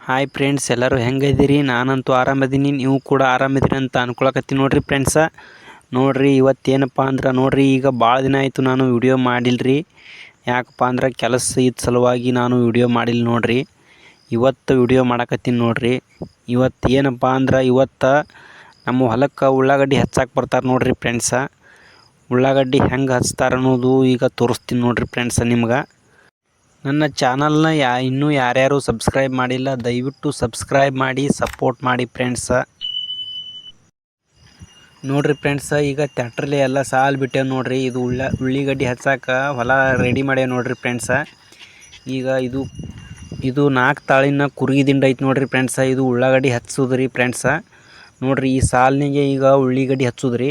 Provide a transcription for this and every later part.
Hi friends, ಎಲ್ಲರೂ ಹೆಂಗಿದ್ದೀರಿ? ನಾನಂತೂ ಆರಾಮದೀನಿ, ನೀವು ಕೂಡ ಆರಾಮಿದ್ದೀರಿ ಅಂತ ಅನ್ಕೊಳಕತ್ತೀನಿ ನೋಡ್ರಿ ಫ್ರೆಂಡ್ಸ. ನೋಡ್ರಿ ಇವತ್ತೇನಪ್ಪ ಅಂದ್ರೆ ನೋಡ್ರಿ, ಈಗ ಭಾಳ ದಿನ ಆಯಿತು ನಾನು ವಿಡಿಯೋ ಮಾಡಿಲ್ರಿ. ಯಾಕಪ್ಪ ಅಂದ್ರೆ ಕೆಲಸ ಇದ್ದ ಸಲುವಾಗಿ ನಾನು ವಿಡಿಯೋ ಮಾಡಿಲ್ಲ ನೋಡ್ರಿ. ಇವತ್ತು ವಿಡಿಯೋ ಮಾಡಕತ್ತೀನಿ ನೋಡ್ರಿ. ಇವತ್ತು ಏನಪ್ಪ ಅಂದ್ರೆ ಇವತ್ತು ನಮ್ಮ ಹೊಲಕ್ಕೆ ಉಳ್ಳಾಗಡ್ಡಿ ಹಚ್ಚಕ್ಕೆ ಬರ್ತಾರೆ ನೋಡ್ರಿ ಫ್ರೆಂಡ್ಸ. ಉಳ್ಳಾಗಡ್ಡಿ ಹೆಂಗೆ ಹಚ್ತಾರೆ ಅನ್ನೋದು ಈಗ ತೋರಿಸ್ತೀನಿ ನೋಡ್ರಿ ಫ್ರೆಂಡ್ಸ ನಿಮ್ಗೆ. ನನ್ನ ಚಾನಲ್ನ ಇನ್ನೂ ಯಾರ್ಯಾರು ಸಬ್ಸ್ಕ್ರೈಬ್ ಮಾಡಿಲ್ಲ, ದಯವಿಟ್ಟು ಸಬ್ಸ್ಕ್ರೈಬ್ ಮಾಡಿ ಸಪೋರ್ಟ್ ಮಾಡಿ ಫ್ರೆಂಡ್ಸ. ನೋಡ್ರಿ ಫ್ರೆಂಡ್ಸ, ಈಗ ಟ್ಯಾಕ್ಟ್ರಲ್ಲಿ ಎಲ್ಲ ಸಾಲು ಬಿಟ್ಟೇವೆ ನೋಡ್ರಿ. ಇದು ಉಳ್ಳಿಗಡ್ಡಿ ಹಚ್ಚಕ್ಕೆ ಹೊಲ ರೆಡಿ ಮಾಡ್ಯಾವ ನೋಡ್ರಿ ಫ್ರೆಂಡ್ಸ. ಈಗ ಇದು 4 ತಾಳಿನ ಕುರ್ಗಿ ದಿಂಡು ಐತೆ ನೋಡ್ರಿ ಫ್ರೆಂಡ್ಸ. ಇದು ಉಳ್ಳಾಗಡ್ಡಿ ಹಚ್ಚೋದ್ರಿ ಫ್ರೆಂಡ್ಸ. ನೋಡ್ರಿ ಈ ಸಾಲಿನಿಗೆ ಈಗ ಉಳ್ಳಿಗಡ್ಡಿ ಹಚ್ಚೋದ್ರಿ.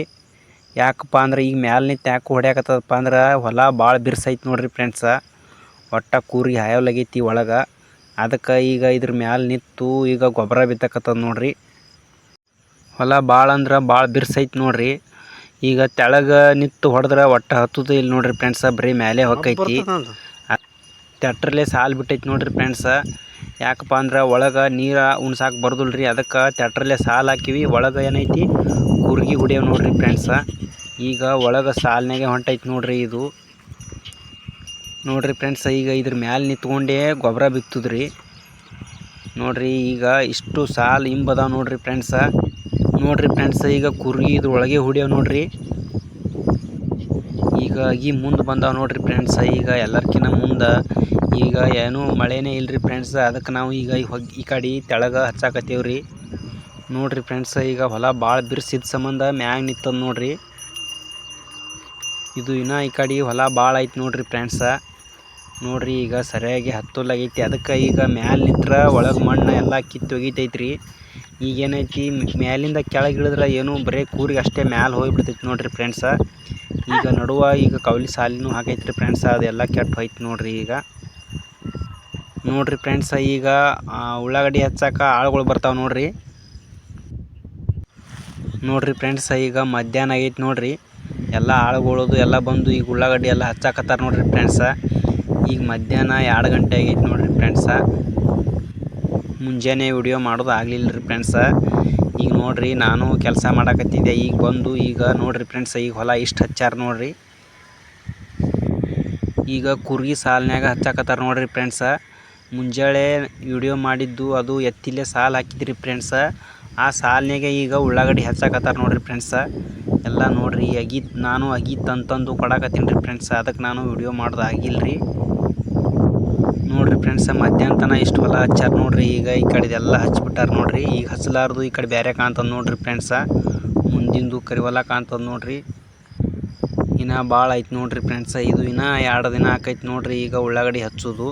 ಯಾಕಪ್ಪ ಅಂದ್ರೆ ಈಗ ಮ್ಯಾಲಿನಿಂದ ಯಾಕೆ ಹೊಡ್ಯಾಕತ್ತದಪ್ಪ ಅಂದ್ರೆ ಹೊಲ ಭಾಳ ಬಿರ್ಸೈತೆ ನೋಡ್ರಿ ಫ್ರೆಂಡ್ಸ. ಒಟ್ಟ ಕೂರಿ ಹಾಯವಲಾಗೈತಿ ಒಳಗೆ. ಅದಕ್ಕೆ ಈಗ ಇದ್ರ ಮ್ಯಾಲೆ ನಿಂತು ಈಗ ಗೊಬ್ಬರ ಬಿತ್ತಕತ್ತದ ನೋಡ್ರಿ. ಹೊಲ ಭಾಳ ಅಂದ್ರೆ ಭಾಳ ಬಿರ್ಸೈತೆ ನೋಡ್ರಿ. ಈಗ ತೆಳಗೆ ನಿಂತು ಹೊಡೆದ್ರೆ ಒಟ್ಟು ಹತ್ತುದೇ ಇಲ್ಲ ನೋಡ್ರಿ ಫ್ರೆಂಡ್ಸ, ಬರೀ ಮ್ಯಾಲೆ ಹೊಕ್ಕೈತಿ. ಟ್ಯಾಕ್ಟ್ರಲ್ಲೇ ಸಾಲು ಬಿಟ್ಟೈತಿ ನೋಡ್ರಿ ಫ್ರೆಂಡ್ಸ. ಯಾಕಪ್ಪ ಅಂದ್ರೆ ಒಳಗೆ ನೀರು ಉಣ್ಸಾಕೆ ಬರ್ದಿಲ್ರಿ, ಅದಕ್ಕೆ ಟ್ಯಾಕ್ಟ್ರಲ್ಲೇ ಸಾಲು ಹಾಕಿವಿ. ಒಳಗೆ ಏನೈತಿ ಕುರ್ಗಿ ಹೊಡಿಯವ್ ನೋಡ್ರಿ ಫ್ರೆಂಡ್ಸ. ಈಗ ಒಳಗೆ ಸಾಲಿನಾಗೆ ಹೊಂಟೈತಿ ನೋಡ್ರಿ ಇದು. ನೋಡ್ರಿ ಫ್ರೆಂಡ್ಸ, ಈಗ ಇದ್ರ ಮ್ಯಾಲೆ ನಿಂತ್ಕೊಂಡೇ ಗೊಬ್ಬರ ಬಿತ್ತುದ್ರಿ. ನೋಡ್ರಿ ಈಗ ಇಷ್ಟು ಸಾಲು ಹಿಂಬದ ನೋಡ್ರಿ ಫ್ರೆಂಡ್ಸ. ನೋಡ್ರಿ ಫ್ರೆಂಡ್ಸ, ಈಗ ಕುರ್ಗಿ ಇದ್ರ ಒಳಗೆ ಹೊಡಿಯವ್ ನೋಡ್ರಿ. ಈಗ ಮುಂದೆ ಬಂದಾವ ನೋಡ್ರಿ ಫ್ರೆಂಡ್ಸ. ಈಗ ಎಲ್ಲರ್ಕಿನ್ನ ಮುಂದೆ ಈಗ ಏನೂ ಮಳೆನೇ ಇಲ್ರಿ ಫ್ರೆಂಡ್ಸ. ಅದಕ್ಕೆ ನಾವು ಈಗ ಈ ಕಡೆ ತೆಳಗೆ ಹಚ್ಚಾಕತ್ತೇವ್ರಿ. ನೋಡ್ರಿ ಫ್ರೆಂಡ್ಸ, ಈಗ ಹೊಲ ಭಾಳ ಬಿರ್ಸಿದ ಸಂಬಂಧ ಮ್ಯಾಗ ನಿಂತದ ನೋಡ್ರಿ. ಇದು ಇನ್ನೂ ಈ ಕಡೆ ಹೊಲ ಭಾಳ ಐತಿ ನೋಡ್ರಿ ಫ್ರೆಂಡ್ಸ. ನೋಡ್ರಿ ಈಗ ಸರಿಯಾಗಿ ಹತ್ತಲಾಗೈತಿ. ಅದಕ್ಕೆ ಈಗ ಮ್ಯಾಲೆ ನಿಂತ್ರ ಒಳಗೆ ಮಣ್ಣು ಎಲ್ಲ ಕಿತ್ತು ಒಗಿತೈತ್ರಿ. ಈಗೇನೈತಿ ಮ್ಯಾಲಿಂದ ಕೆಳಗೆ ಇಳಿದ್ರೆ ಏನು ಬರೀ ಕೂರಿಗೆ ಅಷ್ಟೇ ಮ್ಯಾಲೆ ಹೋಗಿಬಿಡ್ತೈತಿ ನೋಡ್ರಿ ಫ್ರೆಂಡ್ಸ. ಈಗ ನಡುವ ಈಗ ಕವಲಿ ಸಾಲಿನೂ ಹಾಕೈತ್ರಿ ಫ್ರೆಂಡ್ಸ, ಅದೆಲ್ಲ ಕೆಟ್ಟು ಹೋಯ್ತು ನೋಡ್ರಿ. ಈಗ ನೋಡ್ರಿ ಫ್ರೆಂಡ್ಸ, ಈಗ ಉಳ್ಳಾಗಡ್ಡಿ ಹಚ್ಚಕ್ಕೆ ಆಳುಗಳು ಬರ್ತಾವೆ ನೋಡ್ರಿ. ನೋಡ್ರಿ ಫ್ರೆಂಡ್ಸ, ಈಗ ಮಧ್ಯಾಹ್ನ ಆಗೈತಿ ನೋಡ್ರಿ. ಎಲ್ಲ ಆಳುಗಳದು ಎಲ್ಲ ಬಂದು ಈಗ ಉಳ್ಳಾಗಡ್ಡಿ ಎಲ್ಲ ಹಚ್ಚಾಕತ್ತಾರ ನೋಡ್ರಿ ಫ್ರೆಂಡ್ಸ. ಈಗ ಮಧ್ಯಾಹ್ನ 2 ಗಂಟೆ ಆಗೈತಿ ನೋಡ್ರಿ ಫ್ರೆಂಡ್ಸ. ಮುಂಜಾನೆ ವಿಡಿಯೋ ಮಾಡೋದು ಆಗಲಿಲ್ಲರಿ ಫ್ರೆಂಡ್ಸ. ಈಗ ನೋಡ್ರಿ ನಾನು ಕೆಲಸ ಮಾಡಕತ್ತಿದ್ದೆ, ಈಗ ಬಂದು ಈಗ ನೋಡ್ರಿ ಫ್ರೆಂಡ್ಸ, ಈಗ ಹೊಲ ಇಷ್ಟು ಹಚ್ಚಾರ ನೋಡ್ರಿ. ಈಗ ಕುರ್ಗಿ ಸಾಲಿನಾಗ ಹಚ್ಚಾಕತ್ತಾರ ನೋಡ್ರಿ ಫ್ರೆಂಡ್ಸ. ಮುಂಜಾನೆ ವಿಡಿಯೋ ಮಾಡಿದ್ದು ಅದು ಎತ್ತಿಲೆ ಸಾಲು ಹಾಕಿದ್ರಿ ಫ್ರೆಂಡ್ಸ. ಆ ಸಾಲಿನಾಗೆ ಈಗ ಉಳ್ಳಾಗಡ್ಡಿ ಹಚ್ಚಾಕತ್ತಾರ ನೋಡ್ರಿ ಫ್ರೆಂಡ್ಸ. ಎಲ್ಲ ನೋಡ್ರಿ ನಾನು ಅಗಿ ತಂದು ಕೊಡಾಕತ್ತೀನಿ ರೀ ಫ್ರೆಂಡ್ಸ. ಅದಕ್ಕೆ ನಾನು ವಿಡಿಯೋ ಮಾಡೋದು ಆಗಿಲ್ರಿ. ನೋಡ್ರಿ ಫ್ರೆಂಡ್ಸ, ಮಧ್ಯಾಹ್ನ ತನಕ ಇಷ್ಟು ಹೊಲ ಹಚ್ಚಾರ ನೋಡ್ರಿ. ಈಗ ಈ ಕಡೆದೆಲ್ಲ ಹಚ್ಬಿಟ್ಟಾರ ನೋಡ್ರಿ. ಈಗ ಹಚ್ಚಲಾರ್ದು ಈ ಕಡೆ ಬೇರೆ ಕಾಣ್ತದ ನೋಡ್ರಿ ಫ್ರೆಂಡ್ಸ. ಮುಂದಿಂದು ಕರಿ ಹೊಲ ಕಾಣ್ತದ ನೋಡ್ರಿ. ಇನ್ನೂ ಭಾಳ ಐತೆ ನೋಡ್ರಿ ಫ್ರೆಂಡ್ಸ. ಇದು ಇನ್ನೂ 2 ದಿನ ಆಕೈತಿ ನೋಡ್ರಿ ಈಗ ಉಳ್ಳಾಗಡ್ಡಿ ಹಚ್ಚೋದು.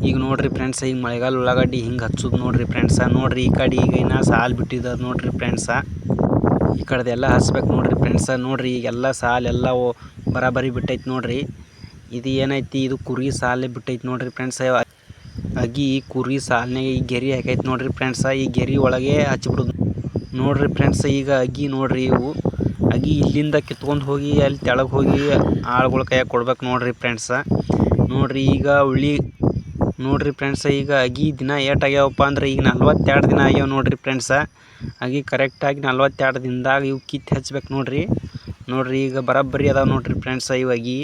ಈಗ ನೋಡ್ರಿ ಫ್ರೆಂಡ್ಸ, ಈಗ ಮಳೆಗಾಲ ಉಳ್ಳಾಗಡ್ಡಿ ಹಿಂಗೆ ಹಚ್ಚೋದು ನೋಡ್ರಿ ಫ್ರೆಂಡ್ಸ. ನೋಡ್ರಿ ಈ ಕಡೆ ಈಗ ಇನ್ನೂ ಸಾಲು ಬಿಟ್ಟಿದ್ದ ನೋಡ್ರಿ ಫ್ರೆಂಡ್ಸ. ಈ ಕಡೆದೆಲ್ಲ ಹಚ್ಬೇಕು ನೋಡ್ರಿ ಫ್ರೆಂಡ್ಸ. ನೋಡ್ರಿ ಈಗೆಲ್ಲ ಸಾಲೆಲ್ಲ ಬರಾಬರಿ ಬಿಟ್ಟೈತಿ ನೋಡ್ರಿ. ಇದು ಏನೈತಿ, ಇದು ಕುರ್ಗಿ ಸಾಲೇ ಬಿಟ್ಟೈತಿ ನೋಡ್ರಿ ಫ್ರೆಂಡ್ಸ. ಅಗಿ ಕುರ್ಗಿ ಸಾಲಿನಾಗೆ ಈ ಗೆರಿ ಹಾಕೈತಿ ನೋಡ್ರಿ ಫ್ರೆಂಡ್ಸ. ಈ ಗೆರಿ ಒಳಗೆ ಹಚ್ಬಿಡೋದು ನೋಡ್ರಿ ಫ್ರೆಂಡ್ಸ. ಈಗ ಅಗಿ ನೋಡ್ರಿ, ಇವು ಅಗಿ ಇಲ್ಲಿಂದ ಕಿತ್ಕೊಂಡು ಹೋಗಿ ಅಲ್ಲಿ ತೆಳಗೆ ಹೋಗಿ ಆಳುಗಳ ಕೈಯಾಗ ಕೊಡ್ಬೇಕು ನೋಡ್ರಿ ಫ್ರೆಂಡ್ಸ. ನೋಡ್ರಿ ಈಗ ನೋಡ್ರಿ ಫ್ರೆಂಡ್ಸ, ಈಗ ಅಗಿ ದಿನ ಏಟಾಗ್ಯಾವಪ್ಪ ಅಂದ್ರೆ ಈಗ 42 ದಿನ ಆಗ್ಯಾವ ನೋಡ್ರಿ ಫ್ರೆಂಡ್ಸ. ಅಗಿ ಕರೆಕ್ಟಾಗಿ 42 ದಿನದಾಗ ಇವು ಕಿತ್ತು ಹಚ್ಬೇಕು ನೋಡ್ರಿ. ನೋಡ್ರಿ ಈಗ ಬರೋಬ್ಬರಿ ಅದಾವೆ ನೋಡ್ರಿ ಫ್ರೆಂಡ್ಸ ಇವು ಅಗಿ.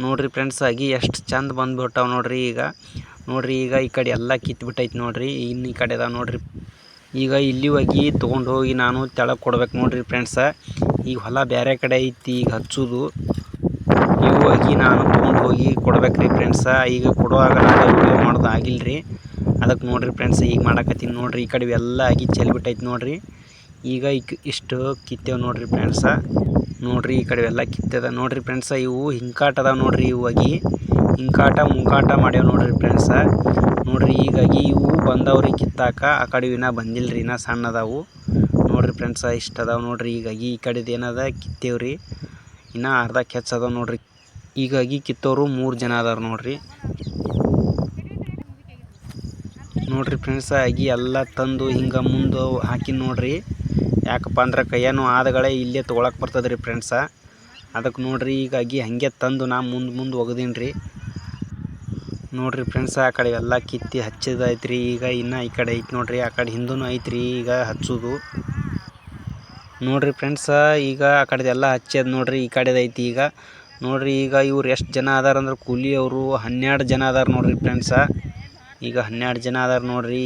ನೋಡ್ರಿ ಫ್ರೆಂಡ್ಸ್, ಅಗಿ ಎಷ್ಟು ಚಂದ ಬಂದ್ಬಿಟ್ಟಾವ ನೋಡ್ರಿ. ಈಗ ನೋಡ್ರಿ ಈಗ ಈ ಕಡೆ ಎಲ್ಲ ಕಿತ್ಬಿಟ್ಟೈತಿ ನೋಡ್ರಿ. ಇನ್ನು ಈ ಕಡೆ ಅದಾವ ನೋಡ್ರಿ. ಈಗ ಇಲ್ಲಿ ಅಗಿ ತೊಗೊಂಡು ಹೋಗಿ ನಾನು ತೆಳಗೆ ಕೊಡ್ಬೇಕು ನೋಡ್ರಿ ಫ್ರೆಂಡ್ಸ. ಈಗ ಹೊಲ ಬೇರೆ ಕಡೆ ಐತಿ ಈಗ ಹಚ್ಚೋದು. ಇವು ಅಗಿ ನಾನು ತೊಗೊಂಡು ಹೋಗಿ ಕೊಡ್ಬೇಕ್ರಿ ಫ್ರೆಂಡ್ಸ. ಈಗ ಕೊಡುವಾಗ ನಾನು ವಿಡಿಯೋ ಮಾಡೋದು ಆಗಿಲ್ರಿ. ಅದಕ್ಕೆ ನೋಡ್ರಿ ಫ್ರೆಂಡ್ಸ್ ಈಗ ಮಾಡಕತ್ತೀನಿ ನೋಡ್ರಿ. ಈ ಕಡೆ ಎಲ್ಲ ಅಗಿ ಚೆಲ್ಬಿಟ್ಟೈತಿ ನೋಡ್ರಿ. ಈಗ ಇಷ್ಟು ಕಿತ್ತೇವೆ ನೋಡ್ರಿ ಫ್ರೆಂಡ್ಸ. ನೋಡ್ರಿ ಈ ಕಡೆ ಎಲ್ಲ ಕಿತ್ತದ ನೋಡ್ರಿ ಫ್ರೆಂಡ್ಸ. ಇವು ಹಿಂಕಾಟ ಅದಾವ ನೋಡ್ರಿ. ಇವು ಅಗಿ ಹಿಂಕಾಟ ಮುಂಕಾಟ ಮಾಡ್ಯಾವ ನೋಡ್ರಿ ಫ್ರೆಂಡ್ಸ. ನೋಡ್ರಿ ಈಗ ಅಗಿ ಇವು ಬಂದವ್ರಿ ಕಿತ್ತಾಕ. ಆ ಕಡೆ ಇನ್ನೂ ಬಂದಿಲ್ರಿ, ಇನ್ನೂ ಸಣ್ಣ ಅದಾವು ನೋಡ್ರಿ ಫ್ರೆಂಡ್ಸ. ಇಷ್ಟು ಅದಾವ ನೋಡ್ರಿ. ಈಗ ಅಗಿ ಈ ಕಡೆದು ಏನದ ಕಿತ್ತೇವ್ರಿ. ಇನ್ನೂ ಅರ್ಧಕ್ಕೆ ಹೆಚ್ಚದ ನೋಡ್ರಿ. ಈಗ ಅಗಿ ಕಿತ್ತೋರು 3 ಜನ ಅದಾರ ನೋಡ್ರಿ. ನೋಡ್ರಿ ಫ್ರೆಂಡ್ಸ, ಅಗಿ ಎಲ್ಲ ತಂದು ಹಿಂಗೆ ಮುಂದೆ ಹಾಕಿ ನೋಡ್ರಿ. ಯಾಕಪ್ಪ ಅಂದ್ರೆ ಕೈಯನು ಆದಗಳೇ ಇಲ್ಲೇ ತೊಗೊಳಕ್ಕೆ ಬರ್ತದೆ ರೀ ಫ್ರೆಂಡ್ಸ. ಅದಕ್ಕೆ ನೋಡ್ರಿ ಈಗ ಅಗಿ ಹಾಗೆ ತಂದು ನಾ ಮುಂದೆ ಒಗದೀನಿ ರೀ. ನೋಡ್ರಿ ಫ್ರೆಂಡ್ಸ್ ಆ ಕಡೆ ಎಲ್ಲ ಕಿತ್ತಿ ಹಚ್ಚಿದೈತ್ರಿ. ಈಗ ಇನ್ನು ಈ ಕಡೆ ಐತಿ ನೋಡ್ರಿ, ಆ ಕಡೆ ಹಿಂದೂ ಐತ್ರಿ ಈಗ ಹಚ್ಚೋದು. ನೋಡ್ರಿ ಫ್ರೆಂಡ್ಸ ಈಗ ಆ ಕಡೆದೆಲ್ಲ ಹಚ್ಚದ ನೋಡ್ರಿ, ಈ ಕಡೆದು ಐತಿ ಈಗ ನೋಡ್ರಿ. ಈಗ ಇವ್ರು ಎಷ್ಟು ಜನ ಅದಾರ ಅಂದ್ರೆ ಕೂಲಿಯವರು 12 ಜನ ಅದಾರ ನೋಡ್ರಿ ಫ್ರೆಂಡ್ಸ. ಈಗ 12 ಜನ ಅದಾರ ನೋಡ್ರಿ.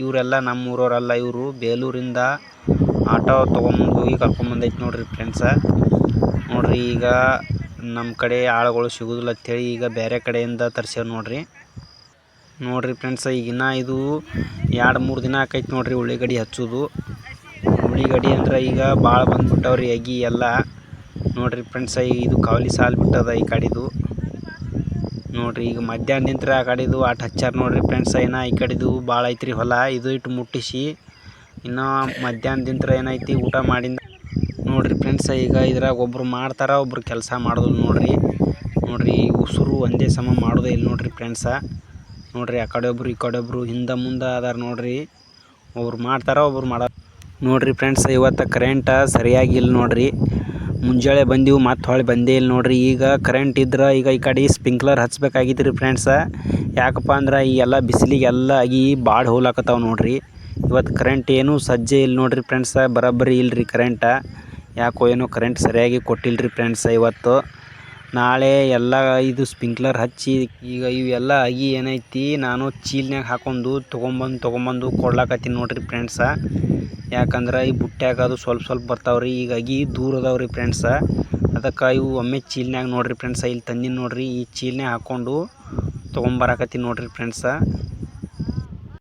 ಇವರೆಲ್ಲ ನಮ್ಮ ಊರವರಲ್ಲ, ಇವರು ಬೇಲೂರಿಂದ ಆಟೋ ತೊಗೊಂಬಂದು ಹೋಗಿ ಕರ್ಕೊಂಬಂದೈತಿ ನೋಡ್ರಿ ಫ್ರೆಂಡ್ಸ. ನೋಡ್ರಿ ಈಗ ನಮ್ಮ ಕಡೆ ಆಳುಗಳು ಸಿಗೋದಿಲ್ಲ ಅಂಥೇಳಿ ಈಗ ಬೇರೆ ಕಡೆಯಿಂದ ತರ್ಸ್ಯಾವ ನೋಡ್ರಿ. ನೋಡ್ರಿ ಫ್ರೆಂಡ್ಸ ಈಗಿನ್ನ ಇದು 2-3 ದಿನ ಆಕೈತಿ ನೋಡ್ರಿ ಉಳ್ಳಿಗಡ್ಡಿ ಹಚ್ಚೋದು. ಉಳ್ಳಿಗಡ್ಡಿ ಅಂದ್ರೆ ಈಗ ಭಾಳ ಬಂದ್ಬಿಟ್ಟವ್ರಿ ಅಗಿ ಎಲ್ಲ. ನೋಡ್ರಿ ಫ್ರೆಂಡ್ಸ ಇದು ಕಾವಲಿ ಸಾಲು ಬಿಟ್ಟದ ಈ ಕಡೆದು. ನೋಡ್ರಿ ಈಗ ಮಧ್ಯಾಹ್ನ ನಿಂತ್ರ ಆ ಕಡೆದು ಆಟ ಹಚ್ಚಾರ ನೋಡ್ರಿ ಫ್ರೆಂಡ್ಸ. ಇನ್ನು ಈ ಕಡೆದು ಭಾಳ ಐತ್ರಿ ಹೊಲ, ಇದು ಇಟ್ಟು ಮುಟ್ಟಿಸಿ ಇನ್ನು ಮಧ್ಯಾಹ್ನದಿಂತ್ರ ಏನೈತಿ ಊಟ ಮಾಡಿಂದ ನೋಡ್ರಿ ಫ್ರೆಂಡ್ಸ. ಈಗ ಇದ್ರಾಗ ಒಬ್ರು ಮಾಡ್ತಾರ, ಒಬ್ರು ಕೆಲಸ ಮಾಡೋದು ನೋಡ್ರಿ. ನೋಡ್ರಿ ಉಸುರು ಒಂದೇ ಸಮ ಮಾಡೋದೇ ಇಲ್ಲ ನೋಡ್ರಿ ಫ್ರೆಂಡ್ಸ. ನೋಡ್ರಿ ಆ ಕಡೆ ಒಬ್ರು ಈ ಕಡೆ ಒಬ್ರು ಹಿಂದೆ ಮುಂದೆ ಅದಾರ ನೋಡ್ರಿ. ಒಬ್ರು ಮಾಡ್ತಾರ, ಒಬ್ರು ಮಾಡ ನೋಡ್ರಿ ಫ್ರೆಂಡ್ಸ್. ಇವತ್ತು ಕರೆಂಟ ಸರಿಯಾಗಿಲ್ಲ ನೋಡ್ರಿ. ಮುಂಜಾನೆ ಬಂದೀವಿ ಮತ್ತು ಹೊಳ್ಳಿ ಬಂದೇ ಇಲ್ಲ ನೋಡ್ರಿ. ಈಗ ಕರೆಂಟ್ ಇದ್ರೆ ಈಗ ಈ ಕಡೆ ಸ್ಪ್ರಿಂಕ್ಲರ್ ಹಚ್ಬೇಕಾಗಿತ್ತು ರೀ ಫ್ರೆಂಡ್ಸ. ಯಾಕಪ್ಪ ಅಂದ್ರೆ ಈ ಎಲ್ಲ ಬಿಸಿಲಿಗೆಲ್ಲ ಆಗಿ ಭಾಳ ಹೋಲಾಕತ್ತಾವ ನೋಡ್ರಿ. ಇವತ್ತು ಕರೆಂಟ್ ಏನೂ ಸಜ್ಜೆ ಇಲ್ಲ ನೋಡ್ರಿ ಫ್ರೆಂಡ್ಸ, ಬರೋಬ್ಬರಿ ಇಲ್ಲರಿ ಕರೆಂಟ. ಯಾಕೋ ಏನೋ ಕರೆಂಟ್ ಸರಿಯಾಗಿ ಕೊಟ್ಟಿಲ್ಲ ರೀ ಫ್ರೆಂಡ್ಸ ಇವತ್ತು. ನಾಳೆ ಎಲ್ಲ ಇದು ಸ್ಪ್ರಿಂಕ್ಲರ್ ಹಚ್ಚಿ ಈಗ ಇವೆಲ್ಲ ಆಗಿ ಏನೈತಿ ನಾನು ಚೀಲ್ನ್ಯಾಗ ಹಾಕೊಂಡು ತೊಗೊಂಬಂದು ಕೊಡ್ಲಾಕತ್ತೀನಿ ನೋಡ್ರಿ ಫ್ರೆಂಡ್ಸ. ಯಾಕಂದ್ರೆ ಈ ಬುಟ್ಟ್ಯಾಗ ಅದು ಸ್ವಲ್ಪ ಬರ್ತಾವ್ರಿ. ಈಗ ಆಗಿ ದೂರ ಅದಾವ್ರಿ ಫ್ರೆಂಡ್ಸ. ಅದಕ್ಕೆ ಇವು ಒಮ್ಮೆ ಚೀಲ್ನ್ಯಾಗ ನೋಡ್ರಿ ಫ್ರೆಂಡ್ಸ ಇಲ್ಲಿ ತಂದಿನಿ ನೋಡ್ರಿ. ಈ ಚೀಲ್ನ್ಯಾಗ ಹಾಕ್ಕೊಂಡು ತೊಗೊಂಬರಾಕತ್ತೀನಿ ನೋಡ್ರಿ ಫ್ರೆಂಡ್ಸ.